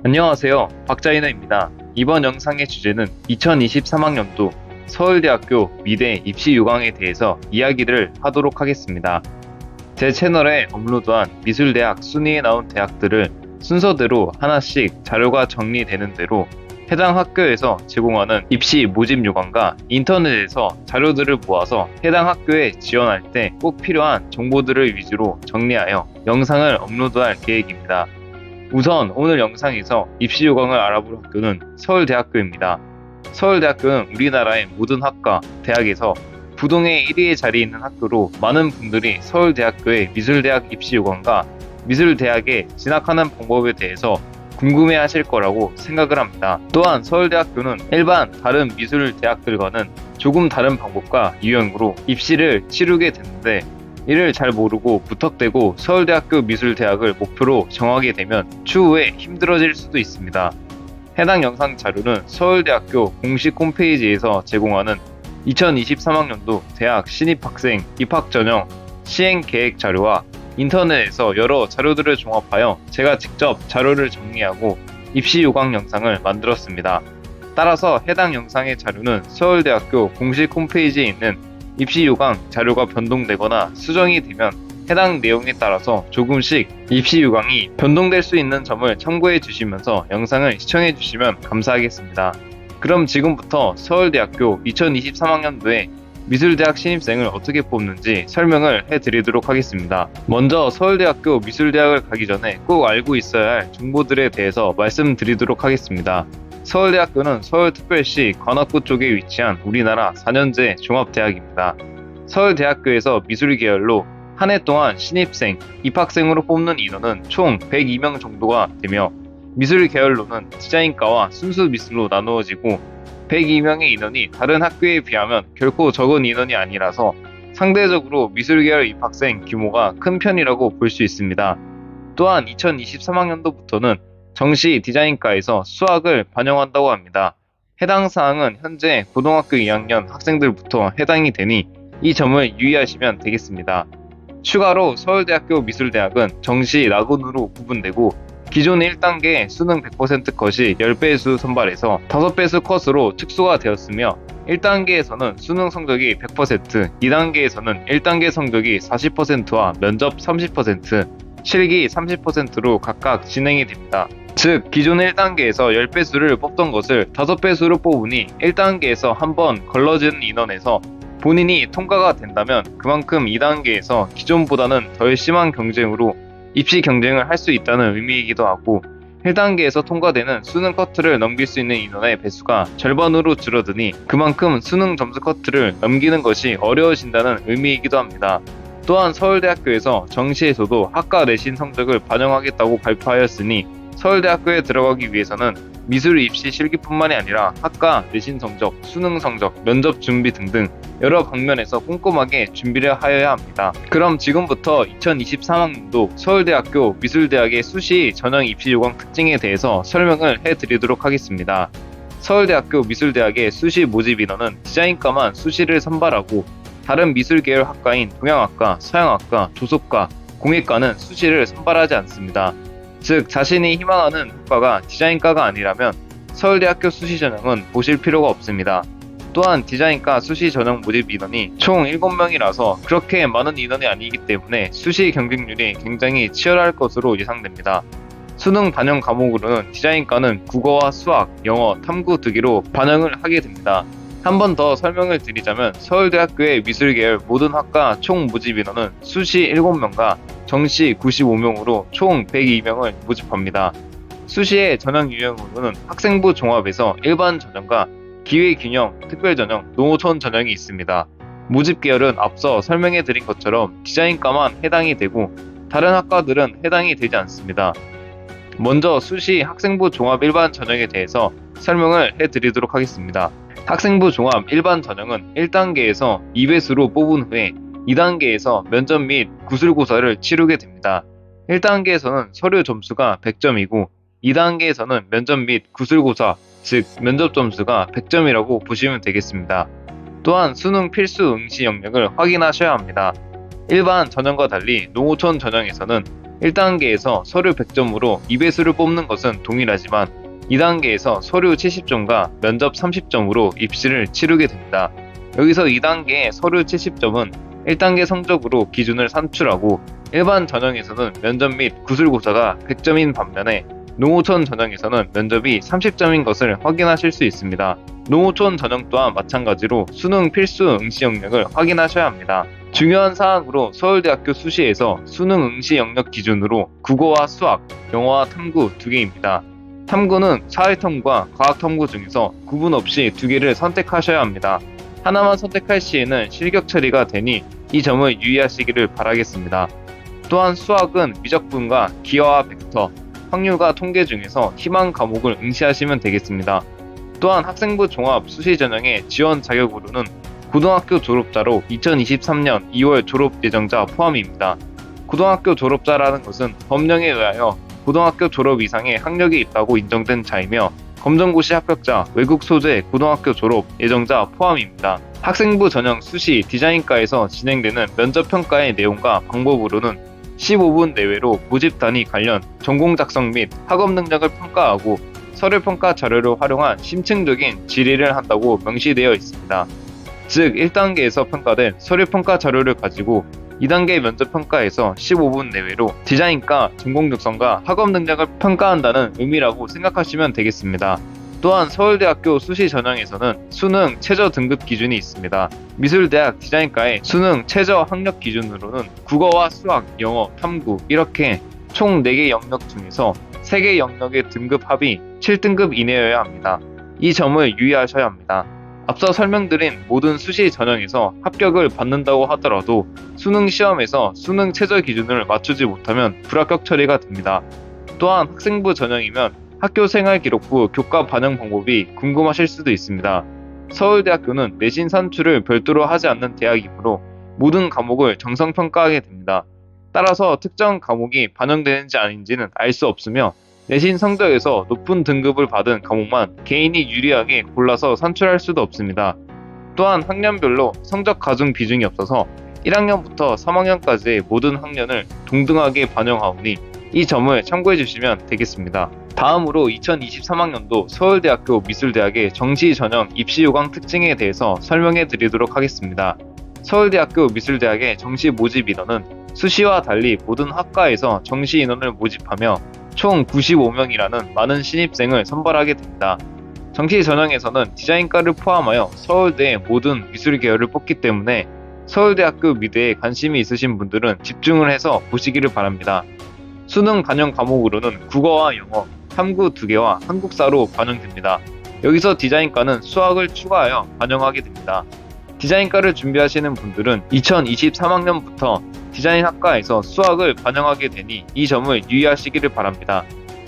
안녕하세요. 박자인호입니다. 이번 영상의 주제는 2023학년도 서울대학교 미대 입시 요강에 대해서 이야기를 하도록 하겠습니다. 제 채널에 업로드한 미술대학 순위에 나온 대학들을 순서대로 하나씩 자료가 정리되는 대로 해당 학교에서 제공하는 입시 모집 요강과 인터넷에서 자료들을 모아서 해당 학교에 지원할 때 꼭 필요한 정보들을 위주로 정리하여 영상을 업로드할 계획입니다. 우선 오늘 영상에서 입시 요강을 알아볼 학교는 서울대학교입니다. 서울대학교는 우리나라의 모든 학과, 대학에서 부동의 1위에 자리에 있는 학교로 많은 분들이 서울대학교의 미술대학 입시 요강과 미술대학에 진학하는 방법에 대해서 궁금해 하실 거라고 생각을 합니다. 또한 서울대학교는 일반 다른 미술대학들과는 조금 다른 방법과 유형으로 입시를 치르게 되는데 이를 잘 모르고 무턱대고 서울대학교 미술대학을 목표로 정하게 되면 추후에 힘들어질 수도 있습니다. 해당 영상 자료는 서울대학교 공식 홈페이지에서 제공하는 2023학년도 대학 신입학생 입학전형 시행계획 자료와 인터넷에서 여러 자료들을 종합하여 제가 직접 자료를 정리하고 입시 요강 영상을 만들었습니다. 따라서 해당 영상의 자료는 서울대학교 공식 홈페이지에 있는 입시 요강 자료가 변동되거나 수정이 되면 해당 내용에 따라서 조금씩 입시 요강이 변동될 수 있는 점을 참고해 주시면서 영상을 시청해 주시면 감사하겠습니다. 그럼 지금부터 서울대학교 2023학년도에 미술대학 신입생을 어떻게 뽑는지 설명을 해드리도록 하겠습니다. 먼저 서울대학교 미술대학을 가기 전에 꼭 알고 있어야 할 정보들에 대해서 말씀드리도록 하겠습니다. 서울대학교는 서울특별시 관악구 쪽에 위치한 우리나라 4년제 종합대학입니다. 서울대학교에서 미술 계열로 한 해 동안 신입생, 입학생으로 뽑는 인원은 총 102명 정도가 되며 미술 계열로는 디자인과와 순수 미술로 나누어지고 102명의 인원이 다른 학교에 비하면 결코 적은 인원이 아니라서 상대적으로 미술 계열 입학생 규모가 큰 편이라고 볼 수 있습니다. 또한 2023학년도부터는 정시 디자인과에서 수학을 반영한다고 합니다. 해당 사항은 현재 고등학교 2학년 학생들부터 해당이 되니 이 점을 유의하시면 되겠습니다. 추가로 서울대학교 미술대학은 정시 라군으로 구분되고 기존의 1단계 수능 100% 컷이 10배수 선발에서 5배수 컷으로 축소가 되었으며 1단계에서는 수능 성적이 100%, 2단계에서는 1단계 성적이 40%와 면접 30%, 실기 30%로 각각 진행이 됩니다. 즉 기존 1단계에서 10배수를 뽑던 것을 5배수로 뽑으니 1단계에서 한번 걸러진 인원에서 본인이 통과가 된다면 그만큼 2단계에서 기존보다는 덜 심한 경쟁으로 입시 경쟁을 할 수 있다는 의미이기도 하고 1단계에서 통과되는 수능 커트를 넘길 수 있는 인원의 배수가 절반으로 줄어드니 그만큼 수능 점수 커트를 넘기는 것이 어려워진다는 의미이기도 합니다. 또한 서울대학교에서 정시에서도 학과 내신 성적을 반영하겠다고 발표하였으니 서울대학교에 들어가기 위해서는 미술 입시 실기뿐만이 아니라 학과 내신 성적, 수능 성적, 면접 준비 등등 여러 방면에서 꼼꼼하게 준비를 하여야 합니다. 그럼 지금부터 2023학년도 서울대학교 미술대학의 수시 전형 입시 요강 특징에 대해서 설명을 해드리도록 하겠습니다. 서울대학교 미술대학의 수시 모집 인원은 디자인과만 수시를 선발하고 다른 미술 계열 학과인 동양학과, 서양학과, 조속과, 공예과는 수시를 선발하지 않습니다. 즉 자신이 희망하는 학과가 디자인과가 아니라면 서울대학교 수시 전형은 보실 필요가 없습니다. 또한 디자인과 수시 전형 모집 인원이 총 7명이라서 그렇게 많은 인원이 아니기 때문에 수시 경쟁률이 굉장히 치열할 것으로 예상됩니다. 수능 반영 과목으로는 디자인과는 국어와 수학, 영어, 탐구 등으로 반영을 하게 됩니다. 한 번 더 설명을 드리자면 서울대학교의 미술 계열 모든 학과 총 모집 인원은 수시 7명과 정시 95명으로 총 102명을 모집합니다. 수시의 전형 유형으로는 학생부 종합에서 일반 전형과 기회균형, 특별전형, 농어촌 전형이 있습니다. 모집 계열은 앞서 설명해드린 것처럼 디자인과만 해당이 되고 다른 학과들은 해당이 되지 않습니다. 먼저 수시 학생부 종합 일반 전형에 대해서 설명을 해드리도록 하겠습니다. 학생부 종합 일반 전형은 1단계에서 2배수로 뽑은 후에 2단계에서 면접 및 구술고사를 치르게 됩니다. 1단계에서는 서류 점수가 100점이고 2단계에서는 면접 및 구술고사, 즉 면접 점수가 100점이라고 보시면 되겠습니다. 또한 수능 필수 응시 영역을 확인하셔야 합니다. 일반 전형과 달리 농어촌 전형에서는 1단계에서 서류 100점으로 2배수를 뽑는 것은 동일하지만 2단계에서 서류 70점과 면접 30점으로 입시를 치르게 됩니다. 여기서 2단계의 서류 70점은 1단계 성적으로 기준을 산출하고 일반 전형에서는 면접 및 구술고사가 100점인 반면에 농어촌 전형에서는 면접이 30점인 것을 확인하실 수 있습니다. 농어촌 전형 또한 마찬가지로 수능 필수 응시 영역을 확인하셔야 합니다. 중요한 사항으로 서울대학교 수시에서 수능 응시 영역 기준으로 국어와 수학, 영어와 탐구 2개입니다. 탐구는 사회탐구와 과학탐구 중에서 구분 없이 2개를 선택하셔야 합니다. 하나만 선택할 시에는 실격 처리가 되니 이 점을 유의하시기를 바라겠습니다. 또한 수학은 미적분과 기하와 벡터, 확률과 통계 중에서 희망 과목을 응시하시면 되겠습니다. 또한 학생부 종합 수시 전형의 지원 자격으로는 고등학교 졸업자로 2023년 2월 졸업 예정자 포함입니다. 고등학교 졸업자라는 것은 법령에 의하여 고등학교 졸업 이상의 학력이 있다고 인정된 자이며 검정고시 합격자, 외국 소재 고등학교 졸업 예정자 포함입니다. 학생부 전형 수시 디자인과에서 진행되는 면접평가의 내용과 방법으로는 15분 내외로 모집 단위 관련 전공 작성 및 학업 능력을 평가하고 서류 평가 자료를 활용한 심층적인 질의를 한다고 명시되어 있습니다. 즉 1단계에서 평가된 서류 평가 자료를 가지고 2단계 면접 평가에서 15분 내외로 디자인과 전공 적성과 학업 능력을 평가한다는 의미라고 생각하시면 되겠습니다. 또한 서울대학교 수시 전형에서는 수능 최저 등급 기준이 있습니다. 미술대학 디자인과의 수능 최저 학력 기준으로는 국어와 수학, 영어, 탐구 이렇게 총 4개 영역 중에서 3개 영역의 등급 합이 7등급 이내여야 합니다. 이 점을 유의하셔야 합니다. 앞서 설명드린 모든 수시 전형에서 합격을 받는다고 하더라도 수능 시험에서 수능 최저 기준을 맞추지 못하면 불합격 처리가 됩니다. 또한 학생부 전형이면 학교 생활 기록부 교과 반영 방법이 궁금하실 수도 있습니다. 서울대학교는 내신 산출을 별도로 하지 않는 대학이므로 모든 과목을 정성 평가하게 됩니다. 따라서 특정 과목이 반영되는지 아닌지는 알 수 없으며 내신 성적에서 높은 등급을 받은 과목만 개인이 유리하게 골라서 산출할 수도 없습니다. 또한 학년별로 성적 가중 비중이 없어서 1학년부터 3학년까지의 모든 학년을 동등하게 반영하오니 이 점을 참고해 주시면 되겠습니다. 다음으로 2023학년도 서울대학교 미술대학의 정시 전형 입시 요강 특징에 대해서 설명해 드리도록 하겠습니다. 서울대학교 미술대학의 정시 모집 인원은 수시와 달리 모든 학과에서 정시 인원을 모집하며 총 95명이라는 많은 신입생을 선발하게 됩니다. 정시 전형에서는 디자인과를 포함하여 서울대의 모든 미술 계열을 뽑기 때문에 서울대학교 미대에 관심이 있으신 분들은 집중을 해서 보시기를 바랍니다. 수능 반영 과목으로는 국어와 영어, 탐구 2개와 한국사로 반영됩니다. 여기서 디자인과는 수학을 추가하여 반영하게 됩니다. 디자인과를 준비하시는 분들은 2023학년부터 디자인학과에서 수학을 반영하게 되니 이 점을 유의하시기를 바랍니다.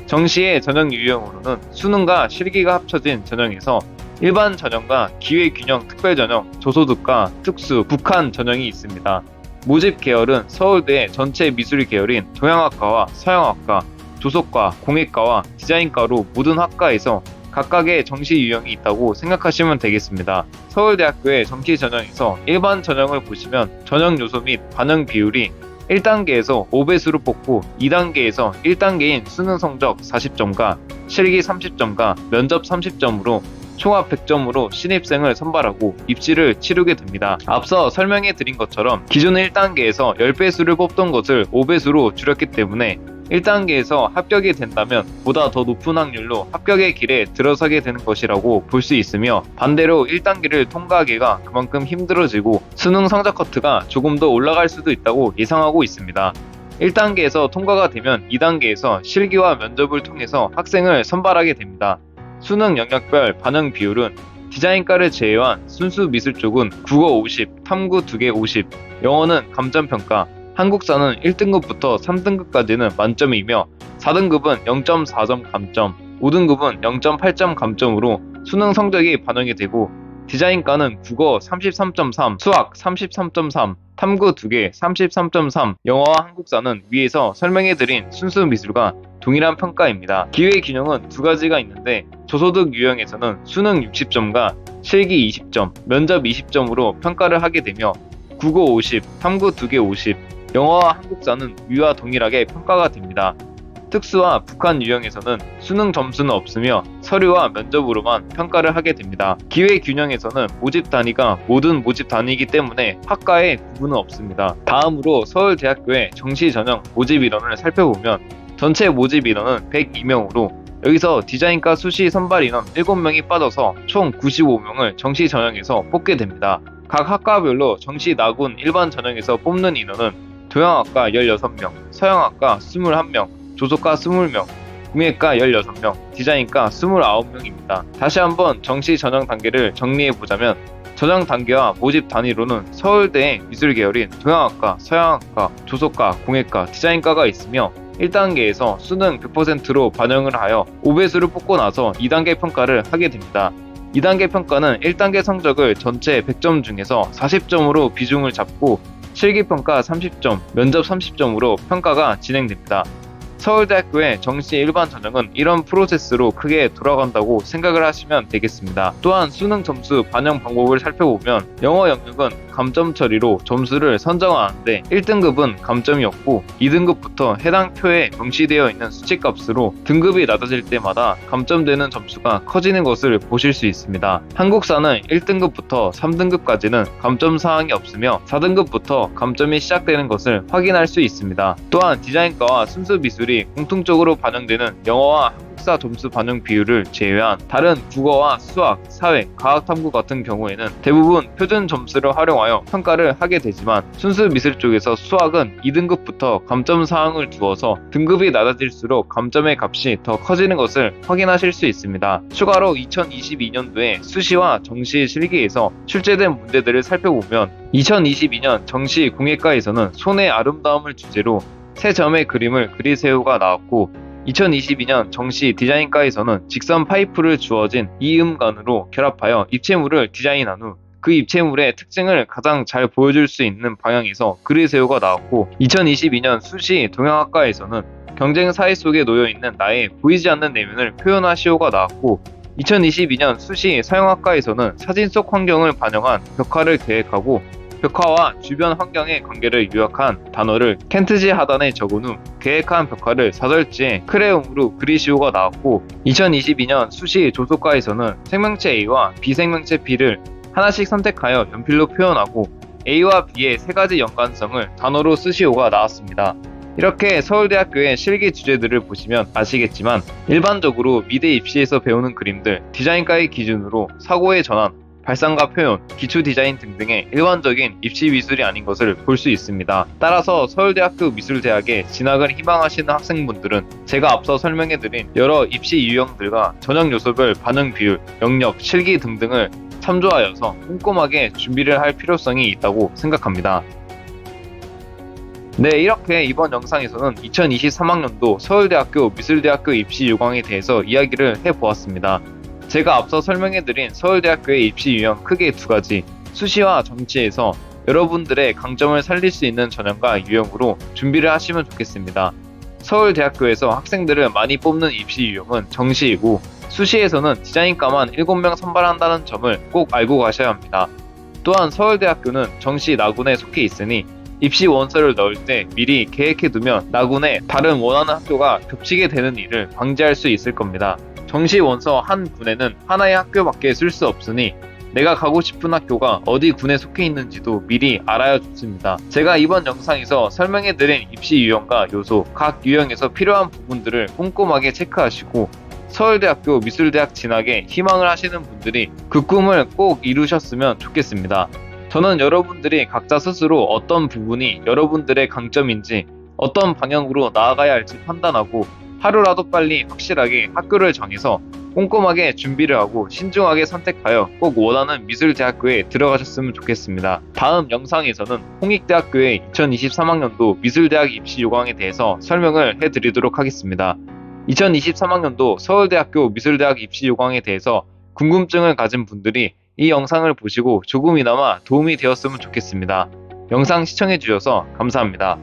정시의 전형 유형으로는 수능과 실기가 합쳐진 전형에서 일반 전형과 기회균형 특별전형, 저소득과 특수, 북한 전형이 있습니다. 모집 계열은 서울대 전체 미술 계열인 동양학과와 서양학과, 조속과, 공예과와 디자인과로 모든 학과에서 각각의 정시 유형이 있다고 생각하시면 되겠습니다. 서울대학교의 정시 전형에서 일반 전형을 보시면 전형 요소 및 반영 비율이 1단계에서 5배수로 뽑고 2단계에서 1단계인 수능 성적 40점과 실기 30점과 면접 30점으로 총합 100점으로 신입생을 선발하고 입시를 치르게 됩니다. 앞서 설명해 드린 것처럼 기존 1단계에서 10배수를 뽑던 것을 5배수로 줄였기 때문에 1단계에서 합격이 된다면 보다 더 높은 확률로 합격의 길에 들어서게 되는 것이라고 볼 수 있으며 반대로 1단계를 통과하기가 그만큼 힘들어지고 수능 성적 커트가 조금 더 올라갈 수도 있다고 예상하고 있습니다. 1단계에서 통과가 되면 2단계에서 실기와 면접을 통해서 학생을 선발하게 됩니다. 수능 영역별 반영 비율은 디자인과를 제외한 순수 미술 쪽은 국어 50, 탐구 2개 50, 영어는 감점평가, 한국사는 1등급부터 3등급까지는 만점이며 4등급은 0.4점 감점, 5등급은 0.8점 감점으로 수능 성적이 반영이 되고 디자인과는 국어 33.3, 수학 33.3, 탐구 2개 33.3, 영어와 한국사는 위에서 설명해드린 순수 미술과 동일한 평가입니다. 기회균형은 2가지가 있는데 저소득 유형에서는 수능 60점과 실기 20점, 면접 20점으로 평가를 하게 되며 국어 50, 탐구 2개 50, 영어와 한국사는 위와 동일하게 평가가 됩니다. 특수와 북한 유형에서는 수능 점수는 없으며 서류와 면접으로만 평가를 하게 됩니다. 기회균형에서는 모집 단위가 모든 모집 단위이기 때문에 학과에 구분은 없습니다. 다음으로 서울대학교의 정시 전형 모집 인원을 살펴보면 전체 모집 인원은 102명으로 여기서 디자인과 수시 선발 인원 7명이 빠져서 총 95명을 정시 전형에서 뽑게 됩니다. 각 학과별로 정시 나군 일반 전형에서 뽑는 인원은 동양학과 16명, 서양학과 21명, 조속과 20명, 공예과 16명, 디자인과 29명입니다. 다시 한번 정시 전형 단계를 정리해보자면 전형 단계와 모집 단위로는 서울대의 미술 계열인 동양학과, 서양학과, 조속과, 공예과, 디자인과가 있으며 1단계에서 수능 100%로 반영을 하여 5배수를 뽑고 나서 2단계 평가를 하게 됩니다. 2단계 평가는 1단계 성적을 전체 100점 중에서 40점으로 비중을 잡고 실기평가 30점, 면접 30점으로 평가가 진행됩니다. 서울대학교의 정시 일반 전형은 이런 프로세스로 크게 돌아간다고 생각을 하시면 되겠습니다. 또한 수능 점수 반영 방법을 살펴보면 영어 영역은 감점 처리로 점수를 선정하는데 1등급은 감점이 없고 2등급부터 해당 표에 명시되어 있는 수치값으로 등급이 낮아질 때마다 감점되는 점수가 커지는 것을 보실 수 있습니다. 한국사는 1등급부터 3등급까지는 감점 사항이 없으며 4등급부터 감점이 시작되는 것을 확인할 수 있습니다. 또한 디자인과와 순수미술이 공통적으로 반영되는 영어와 한국사 점수 반영 비율을 제외한 다른 국어와 수학, 사회, 과학탐구 같은 경우에는 대부분 표준 점수를 활용하여 평가를 하게 되지만 순수 미술 쪽에서 수학은 2등급부터 감점 사항을 두어서 등급이 낮아질수록 감점의 값이 더 커지는 것을 확인하실 수 있습니다. 추가로 2022년도에 수시와 정시 실기에서 출제된 문제들을 살펴보면 2022년 정시 공예과에서는 손의 아름다움을 주제로 세 점의 그림을 그리세요가 나왔고 2022년 정시 디자인과에서는 직선 파이프를 주어진 이음관으로 결합하여 입체물을 디자인한 후 그 입체물의 특징을 가장 잘 보여줄 수 있는 방향에서 그리세요가 나왔고 2022년 수시 동양학과에서는 경쟁 사회 속에 놓여있는 나의 보이지 않는 내면을 표현하시오가 나왔고 2022년 수시 서양학과에서는 사진 속 환경을 반영한 벽화를 계획하고 벽화와 주변 환경의 관계를 요약한 단어를 켄트지 하단에 적은 후 계획한 벽화를 사절지에 크레용으로 그리시오가 나왔고 2022년 수시 조속과에서는 생명체 A와 비생명체 B를 하나씩 선택하여 연필로 표현하고 A와 B의 세 가지 연관성을 단어로 쓰시오가 나왔습니다. 이렇게 서울대학교의 실기 주제들을 보시면 아시겠지만 일반적으로 미대 입시에서 배우는 그림들, 디자인과의 기준으로 사고의 전환, 발상과 표현, 기초 디자인 등등의 일반적인 입시 미술이 아닌 것을 볼 수 있습니다. 따라서 서울대학교 미술대학에 진학을 희망하시는 학생분들은 제가 앞서 설명해드린 여러 입시 유형들과 전형 요소별 반응 비율, 영역, 실기 등등을 참조하여서 꼼꼼하게 준비를 할 필요성이 있다고 생각합니다. 네, 이렇게 이번 영상에서는 2023학년도 서울대학교 미술대학교 입시 요강에 대해서 이야기를 해보았습니다. 제가 앞서 설명해드린 서울대학교의 입시 유형 크게 두 가지, 수시와 정시에서 여러분들의 강점을 살릴 수 있는 전형과 유형으로 준비를 하시면 좋겠습니다. 서울대학교에서 학생들을 많이 뽑는 입시 유형은 정시이고 수시에서는 디자인과만 7명 선발한다는 점을 꼭 알고 가셔야 합니다. 또한 서울대학교는 정시 나군에 속해 있으니 입시 원서를 넣을 때 미리 계획해두면 나군에 다른 원하는 학교가 겹치게 되는 일을 방지할 수 있을 겁니다. 정시 원서 한 군에는 하나의 학교밖에 쓸 수 없으니 내가 가고 싶은 학교가 어디 군에 속해 있는지도 미리 알아야 좋습니다. 제가 이번 영상에서 설명해드린 입시 유형과 요소, 각 유형에서 필요한 부분들을 꼼꼼하게 체크하시고 서울대학교 미술대학 진학에 희망을 하시는 분들이 그 꿈을 꼭 이루셨으면 좋겠습니다. 저는 여러분들이 각자 스스로 어떤 부분이 여러분들의 강점인지 어떤 방향으로 나아가야 할지 판단하고 하루라도 빨리 확실하게 학교를 정해서 꼼꼼하게 준비를 하고 신중하게 선택하여 꼭 원하는 미술대학교에 들어가셨으면 좋겠습니다. 다음 영상에서는 홍익대학교의 2023학년도 미술대학 입시 요강에 대해서 설명을 해드리도록 하겠습니다. 2023학년도 서울대학교 미술대학 입시 요강에 대해서 궁금증을 가진 분들이 이 영상을 보시고 조금이나마 도움이 되었으면 좋겠습니다. 영상 시청해주셔서 감사합니다.